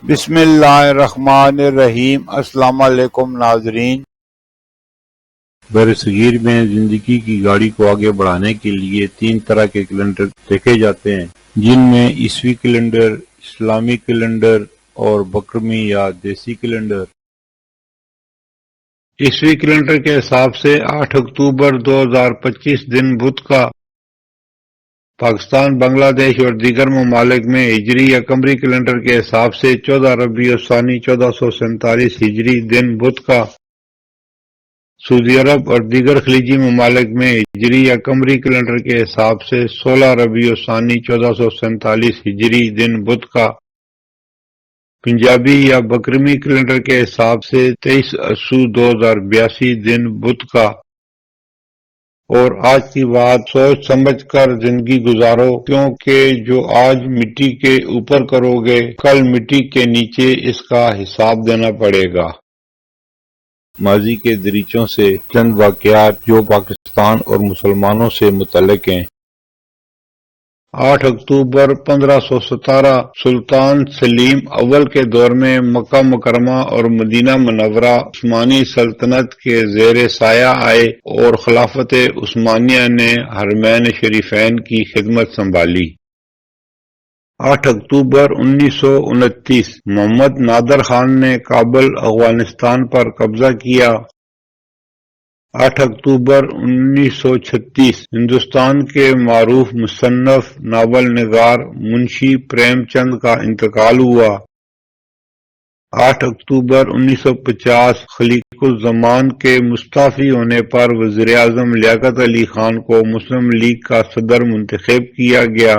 بسم اللہ الرحمن الرحیم۔ السلام علیکم ناظرین۔ برصغیر میں زندگی کی گاڑی کو آگے بڑھانے کے لیے 3 طرح کے کیلنڈر دیکھے جاتے ہیں، جن میں عیسوی کیلنڈر، اسلامی کیلنڈر اور بکرمی یا دیسی کیلنڈر۔ عیسوی کیلنڈر کے حساب سے 8 اکتوبر 2025 دن بدھ کا پاکستان، بنگلہ دیش اور دیگر ممالک میں ہجری یا قمری کیلنڈر کے حساب سے 14 ربیع الثانی 1447 ہجری دن بدھ کا، سعودی عرب اور دیگر خلیجی ممالک میں ہجری یا قمری کیلنڈر کے حساب سے 16 ربیع الثانی 1447 ہجری دن بدھ کا، پنجابی یا بکرمی کیلنڈر کے حساب سے 23 اسو 2082 دن بدھ کا۔ اور آج کی بات سوچ سمجھ کر زندگی گزارو، کیونکہ جو آج مٹی کے اوپر کرو گے کل مٹی کے نیچے اس کا حساب دینا پڑے گا۔ ماضی کے دریچوں سے چند واقعات جو پاکستان اور مسلمانوں سے متعلق ہیں۔ 8 اکتوبر 1517 سلطان سلیم اول کے دور میں مکہ مکرمہ اور مدینہ منورہ عثمانی سلطنت کے زیر سایہ آئے اور خلافت عثمانیہ نے حرمین شریفین کی خدمت سنبھالی۔ 8 اکتوبر 1929 محمد نادر خان نے کابل افغانستان پر قبضہ کیا۔ 8 اکتوبر 1936 ہندوستان کے معروف مصنف، ناول نگار منشی پریم چند کا انتقال ہوا۔ 8 اکتوبر 1950 خلیق الزمان کے مستعفی ہونے پر وزیر اعظم لیاقت علی خان کو مسلم لیگ کا صدر منتخب کیا گیا۔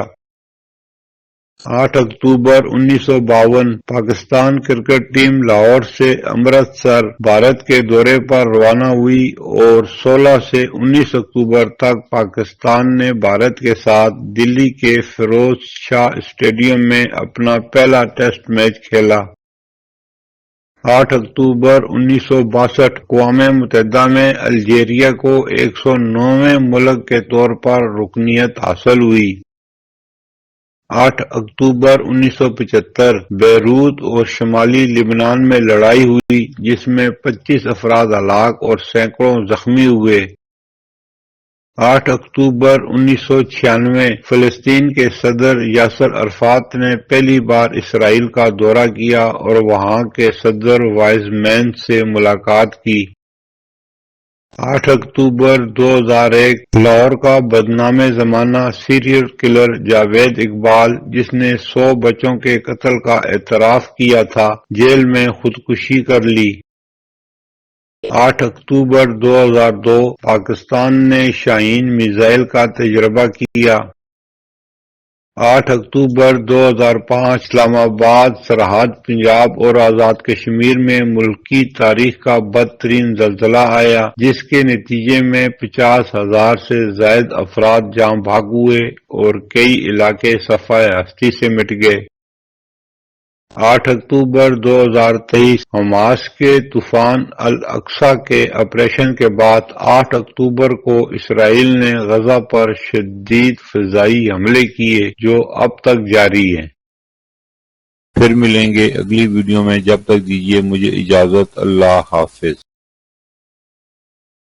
8 اکتوبر 1952 پاکستان کرکٹ ٹیم لاہور سے امرتسر بھارت کے دورے پر روانہ ہوئی اور 16 سے 19 اکتوبر تک پاکستان نے بھارت کے ساتھ دلی کے فیروز شاہ اسٹیڈیم میں اپنا پہلا ٹیسٹ میچ کھیلا۔ 8 اکتوبر 1962 اقوام متحدہ میں الجیریا کو 109ویں ملک کے طور پر رکنیت حاصل ہوئی۔ 8 اکتوبر 1975 بیروت اور شمالی لبنان میں لڑائی ہوئی، جس میں 25 افراد ہلاک اور سینکڑوں زخمی ہوئے۔ 8 اکتوبر 1996 فلسطین کے صدر یاسر عرفات نے پہلی بار اسرائیل کا دورہ کیا اور وہاں کے صدر وائز مین سے ملاقات کی۔ 8 اکتوبر 2001 لاہور کا بدنام زمانہ سیریل کلر جاوید اقبال، جس نے 100 بچوں کے قتل کا اعتراف کیا تھا، جیل میں خودکشی کر لی۔ 8 اکتوبر 2002 پاکستان نے شاہین میزائل کا تجربہ کیا۔ 8 اکتوبر 2005 اسلام آباد سرحد پنجاب اور آزاد کشمیر میں ملکی تاریخ کا بدترین زلزلہ آیا، جس کے نتیجے میں 50,000 سے زائد افراد جاں بحق ہوئے اور کئی علاقے صفحہ ہستی سے مٹ گئے۔ 8 اکتوبر 2023 حماس کے طوفان الاقصی کے آپریشن کے بعد 8 اکتوبر کو اسرائیل نے غزہ پر شدید فضائی حملے کیے، جو اب تک جاری ہیں۔ پھر ملیں گے اگلی ویڈیو میں، جب تک دیجیے مجھے اجازت۔ اللہ حافظ۔